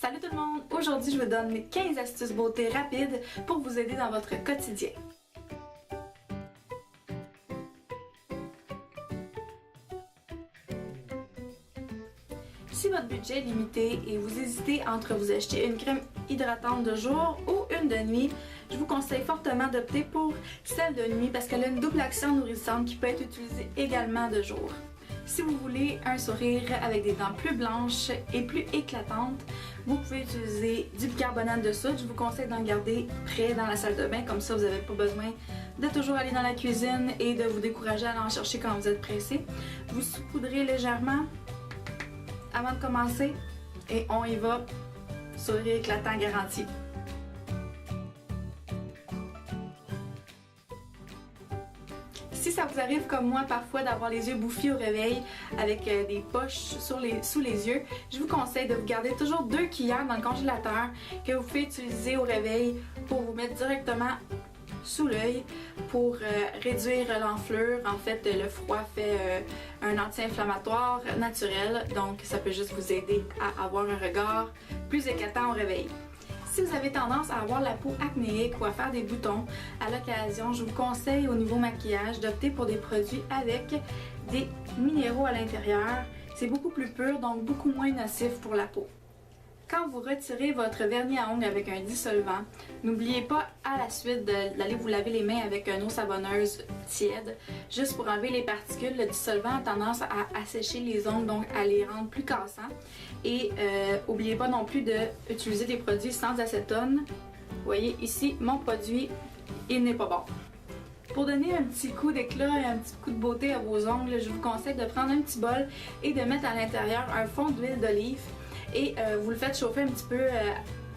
Salut tout le monde! Aujourd'hui, je vous donne 15 astuces beauté rapides pour vous aider dans votre quotidien. Si votre budget est limité et vous hésitez entre vous acheter une crème hydratante de jour ou une de nuit, je vous conseille fortement d'opter pour celle de nuit parce qu'elle a une double action nourrissante qui peut être utilisée également de jour. Si vous voulez un sourire avec des dents plus blanches et plus éclatantes, vous pouvez utiliser du bicarbonate de soude. Je vous conseille d'en garder près dans la salle de bain, comme ça vous n'avez pas besoin de toujours aller dans la cuisine et de vous décourager à aller en chercher quand vous êtes pressé. Vous saupoudrez légèrement avant de commencer et on y va, sourire éclatant garanti. Si ça vous arrive comme moi parfois d'avoir les yeux bouffis au réveil avec des poches sous les yeux, je vous conseille de vous garder toujours 2 cuillères dans le congélateur que vous pouvez utiliser au réveil pour vous mettre directement sous l'œil pour réduire l'enflure. En fait, le froid fait un anti-inflammatoire naturel, donc ça peut juste vous aider à avoir un regard plus éclatant au réveil. Si vous avez tendance à avoir la peau acnéique ou à faire des boutons, à l'occasion, je vous conseille au niveau maquillage d'opter pour des produits avec des minéraux à l'intérieur. C'est beaucoup plus pur, donc beaucoup moins nocif pour la peau. Quand vous retirez votre vernis à ongles avec un dissolvant, n'oubliez pas à la suite d'aller vous laver les mains avec une eau savonneuse tiède, juste pour enlever les particules. Le dissolvant a tendance à assécher les ongles, donc à les rendre plus cassants. Et n'oubliez pas non plus d'utiliser des produits sans acétone. Vous voyez ici, mon produit, il n'est pas bon. Pour donner un petit coup d'éclat et un petit coup de beauté à vos ongles, je vous conseille de prendre un petit bol et de mettre à l'intérieur un fond d'huile d'olive. Et vous le faites chauffer un petit peu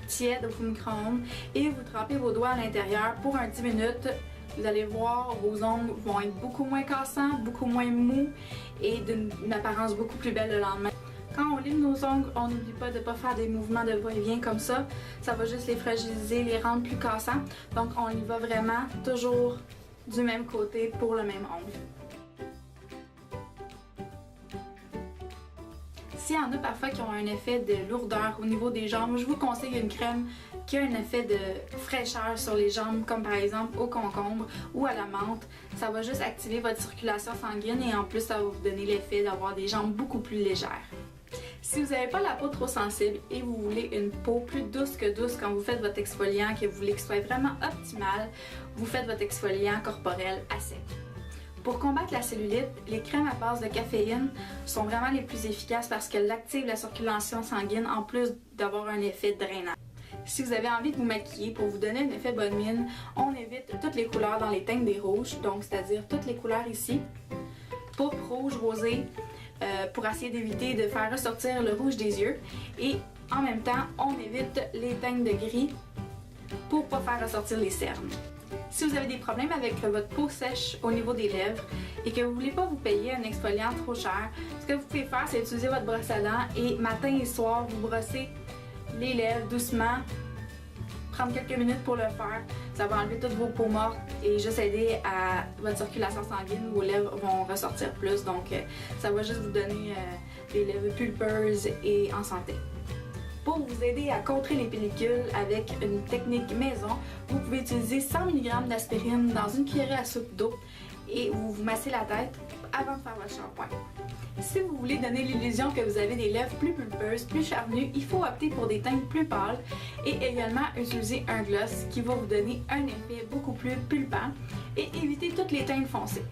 tiède au micro-ondes et vous trempez vos doigts à l'intérieur pour un 10 minutes. Vous allez voir, vos ongles vont être beaucoup moins cassants, beaucoup moins mous et d'une apparence beaucoup plus belle le lendemain. Quand on lime nos ongles, on n'oublie pas de ne pas faire des mouvements de va-et-vient comme ça. Ça va juste les fragiliser, les rendre plus cassants. Donc on y va vraiment toujours du même côté pour le même ongle. S'il y en a parfois qui ont un effet de lourdeur au niveau des jambes, je vous conseille une crème qui a un effet de fraîcheur sur les jambes, comme par exemple au concombre ou à la menthe. Ça va juste activer votre circulation sanguine et en plus ça va vous donner l'effet d'avoir des jambes beaucoup plus légères. Si vous n'avez pas la peau trop sensible et vous voulez une peau plus douce que douce quand vous faites votre exfoliant, que vous voulez que ce soit vraiment optimal, vous faites votre exfoliant corporel à sec. Pour combattre la cellulite, les crèmes à base de caféine sont vraiment les plus efficaces parce qu'elles activent la circulation sanguine en plus d'avoir un effet drainant. Si vous avez envie de vous maquiller pour vous donner un effet bonne mine, on évite toutes les couleurs dans les teintes des rouges, donc c'est-à-dire toutes les couleurs ici, pourpre, rouge, rosé, pour essayer d'éviter de faire ressortir le rouge des yeux. Et en même temps, on évite les teintes de gris pour ne pas faire ressortir les cernes. Si vous avez des problèmes avec votre peau sèche au niveau des lèvres et que vous ne voulez pas vous payer un exfoliant trop cher, ce que vous pouvez faire, c'est utiliser votre brosse à dents et matin et soir, vous brossez les lèvres doucement. Prendre quelques minutes pour le faire, ça va enlever toutes vos peaux mortes et juste aider à votre circulation sanguine. Vos lèvres vont ressortir plus, donc ça va juste vous donner des lèvres pulpeuses et en santé. Pour vous aider à contrer les pellicules avec une technique maison, vous pouvez utiliser 100 mg d'aspirine dans une cuillerée à soupe d'eau et vous vous massez la tête avant de faire votre shampoing. Si vous voulez donner l'illusion que vous avez des lèvres plus pulpeuses, plus charnues, il faut opter pour des teintes plus pâles et également utiliser un gloss qui va vous donner un effet beaucoup plus pulpant et éviter toutes les teintes foncées.